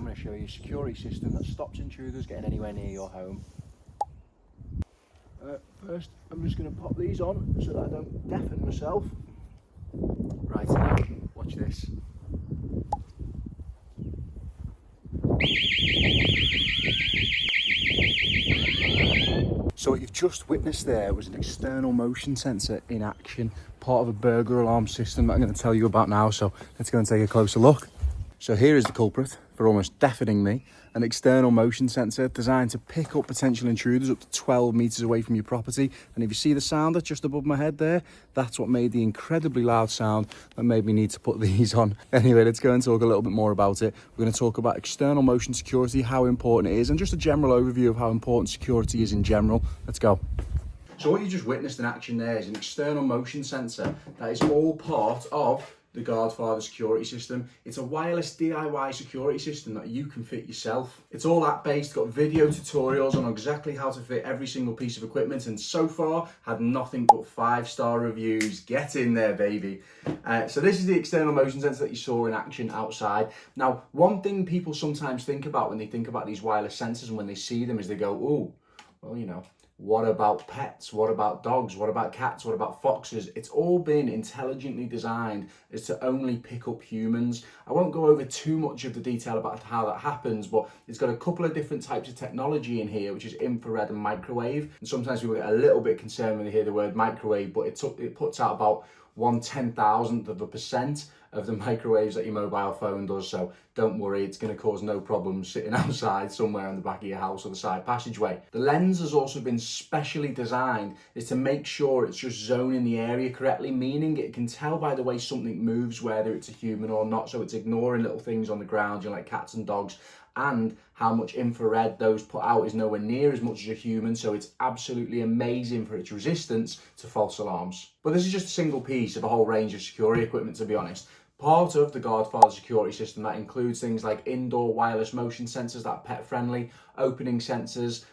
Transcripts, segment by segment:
I'm going to show you a security system that stops intruders getting anywhere near your home. First, I'm just going to pop these on so that I don't deafen myself. Right, now, watch this. So what you've just witnessed there was an external motion sensor in action, part of a burglar alarm system that I'm going to tell you about now. So let's go and take a closer look. So here is the culprit for almost deafening me. An external motion sensor designed to pick up potential intruders up to 12 meters away from your property. And if you see the sounder just above my head there, that's what made the incredibly loud sound that made me need to put these on. Anyway, let's go and talk a little bit more about it. We're going to talk about external motion security, how important it is, and just a general overview of how important security is in general. Let's go. So what you just witnessed in action there is an external motion sensor that is all part of the Guardfather Security System. It's a wireless DIY security system that you can fit yourself. It's all app-based, got video tutorials on exactly how to fit every single piece of equipment, and so far had nothing but 5-star reviews. Get in there, baby. So this is the external motion sensor that you saw in action outside. Now, one thing people sometimes think about when they think about these wireless sensors and when they see them is they go, oh, well, you know, what about pets? What about dogs? What about cats? What about foxes? It's all been intelligently designed as to only pick up humans. I won't go over too much of the detail about how that happens, but it's got a couple of different types of technology in here, which is infrared and microwave. And sometimes people get a little bit concerned when they hear the word microwave, but it puts out about 1/10,000th of a percent of the microwaves that your mobile phone does. So don't worry, it's going to cause no problems sitting outside somewhere in the back of your house or the side passageway. The lens has also been specially designed is to make sure it's just zoning the area correctly, meaning it can tell by the way something moves whether it's a human or not. So it's ignoring little things on the ground, you know, like cats and dogs, and how much infrared those put out is nowhere near as much as a human, so it's absolutely amazing for its resistance to false alarms. But this is just a single piece of a whole range of security equipment, to be honest. Part of the Guardfather Security System that includes things like indoor wireless motion sensors that are pet friendly, opening sensors,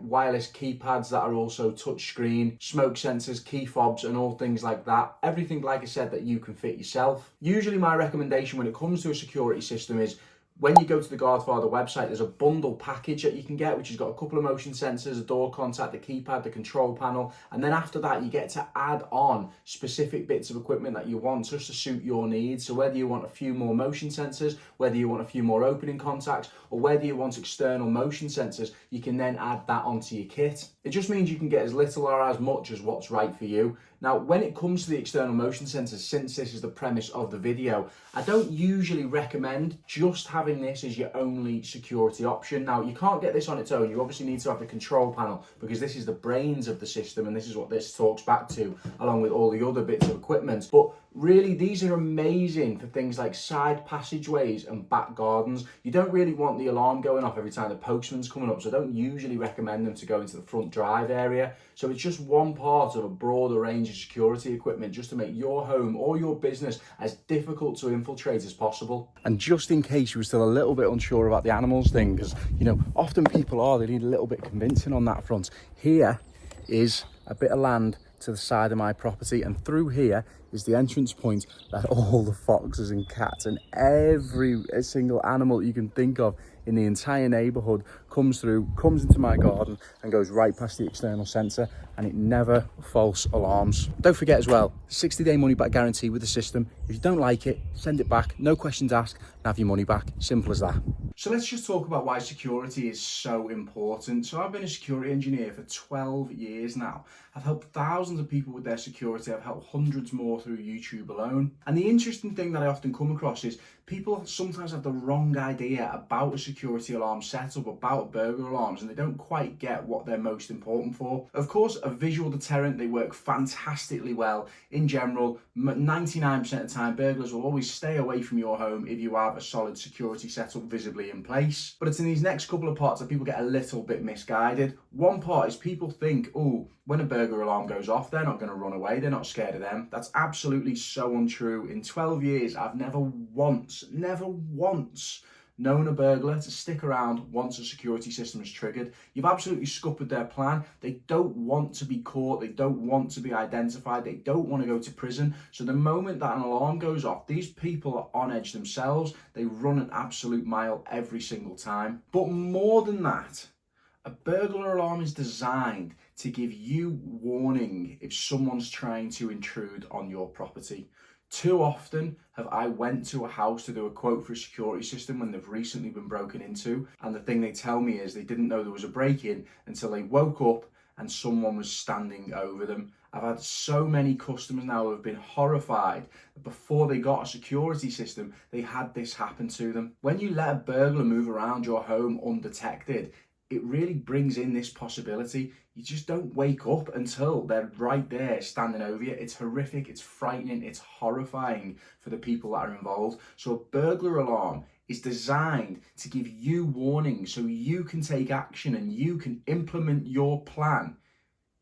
wireless keypads that are also touchscreen, smoke sensors, key fobs, and all things like that. Everything, like I said, that you can fit yourself. Usually my recommendation when it comes to a security system is when you go to the Guardfather website, there's a bundle package that you can get, which has got a couple of motion sensors, a door contact, the keypad, the control panel. And then after that, you get to add on specific bits of equipment that you want just to suit your needs. So whether you want a few more motion sensors, whether you want a few more opening contacts, or whether you want external motion sensors, you can then add that onto your kit. It just means you can get as little or as much as what's right for you. Now, when it comes to the external motion sensors, since this is the premise of the video, I don't usually recommend just having this as your only security option. Now, you can't get this on its own. You obviously need to have the control panel because this is the brains of the system and this is what this talks back to, along with all the other bits of equipment. But really, these are amazing for things like side passageways and back gardens. You don't really want the alarm going off every time the postman's coming up, so I don't usually recommend them to go into the front drive area. So it's just one part of a broader range of security equipment just to make your home or your business as difficult to infiltrate as possible. And just in case you were still a little bit unsure about the animals thing, because, you know, often people are, they need a little bit convincing on that front. Here is a bit of land to the side of my property, and through here is the entrance point that all the foxes and cats and every single animal you can think of in the entire neighborhood comes through, comes into my garden and goes right past the external sensor, and it never false alarms. Don't forget as well, 60-day money back guarantee with the system. If you don't like it, send it back, no questions asked, and have your money back. Simple as that. So let's just talk about why security is so important. So I've been a security engineer for 12 years now. I've helped thousands of people with their security. I've helped hundreds more through YouTube alone. And the interesting thing that I often come across is people sometimes have the wrong idea about a security alarm setup, about burglar alarms, and they don't quite get what they're most important for. Of course, a visual deterrent, they work fantastically well. In general, 99% of the time, burglars will always stay away from your home if you have a solid security setup visibly in place. But it's in these next couple of parts that people get a little bit misguided. One part is people think, oh, when a burglar alarm goes off, they're not going to run away. They're not scared of them. That's absolutely so untrue. In 12 years, I've never once known a burglar to stick around once a security system is triggered. You've absolutely scuppered their plan. They don't want to be caught. They don't want to be identified. They don't want to go to prison. So the moment that an alarm goes off, these people are on edge themselves. They run an absolute mile every single time. But more than that, a burglar alarm is designed to give you warning if someone's trying to intrude on your property. Too often have I went to a house to do a quote for a security system when they've recently been broken into, and the thing they tell me is they didn't know there was a break-in until they woke up and someone was standing over them. I've had so many customers now who have been horrified that before they got a security system, they had this happen to them. When you let a burglar move around your home undetected, it really brings in this possibility. You just don't wake up until they're right there standing over you. It's horrific, it's frightening, it's horrifying for the people that are involved. So a burglar alarm is designed to give you warning so you can take action and you can implement your plan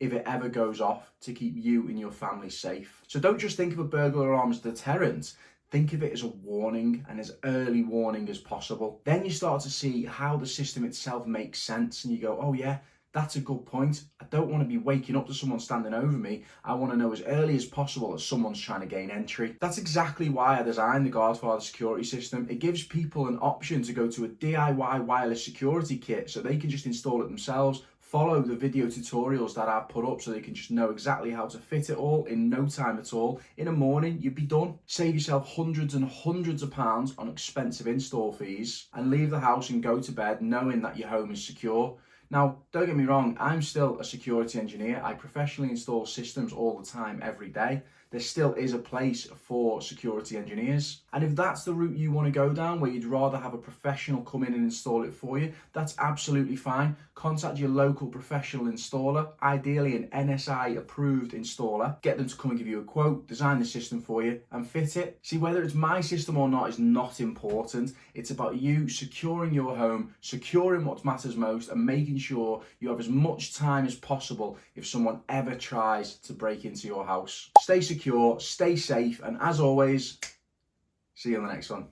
if it ever goes off to keep you and your family safe. So don't just think of a burglar alarm as a deterrent. Think of it as a warning and as early warning as possible. Then you start to see how the system itself makes sense and you go, oh yeah, that's a good point. I don't want to be waking up to someone standing over me. I want to know as early as possible that someone's trying to gain entry. That's exactly why I designed the Guardfather Security System. It gives people an option to go to a DIY wireless security kit so they can just install it themselves, follow the video tutorials that I've put up so they can just know exactly how to fit it all in no time at all. In a morning, you'd be done. Save yourself hundreds and hundreds of pounds on expensive install fees and leave the house and go to bed knowing that your home is secure. Now, don't get me wrong, I'm still a security engineer. I professionally install systems all the time, every day. There still is a place for security engineers. And if that's the route you want to go down, where you'd rather have a professional come in and install it for you, that's absolutely fine. Contact your local professional installer, ideally an NSI approved installer. Get them to come and give you a quote, design the system for you and fit it. See, whether it's my system or not is not important. It's about you securing your home, securing what matters most and making sure you have as much time as possible if someone ever tries to break into your house. Stay secure, stay safe, and as always, see you on the next one.